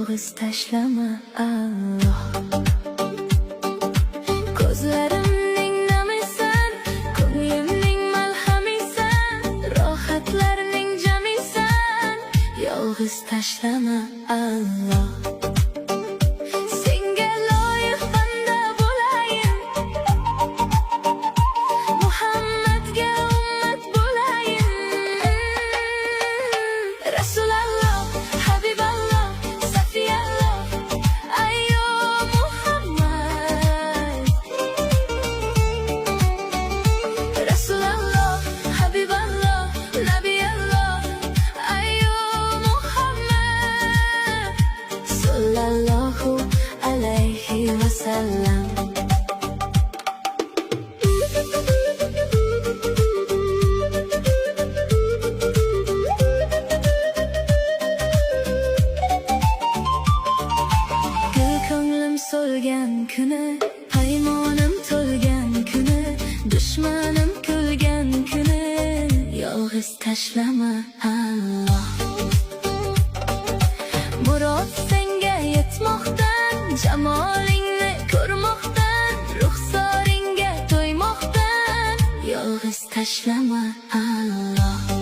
yolg'iz tashlama Allah. Ko'zlarimning namisan, ko'nglimning malhamisan, rohatlarning jamisan, yolg'iz tashlama Allah. Senga loyiq banda bo'layin, Muhammadga ummat bo'layin. Rasulalloh, Habiballoh, Safiyalloh, ayyo Muhammad. Rasulalloh, Habiballoh, Nabiyalloh, ayyo Muhammad. Sallallahu alayhi va sallam. Gul ko'nglim so'lgan kuni, paymonim to'lgan kuni, dushmanim kulgan kuni, yolg'iz tashlama Allah. Murod senga yetmoqdan, jamolingni ko'rmoqdan, ruxsoringga to'ymoqdan, yolg'iz tashlama Allah.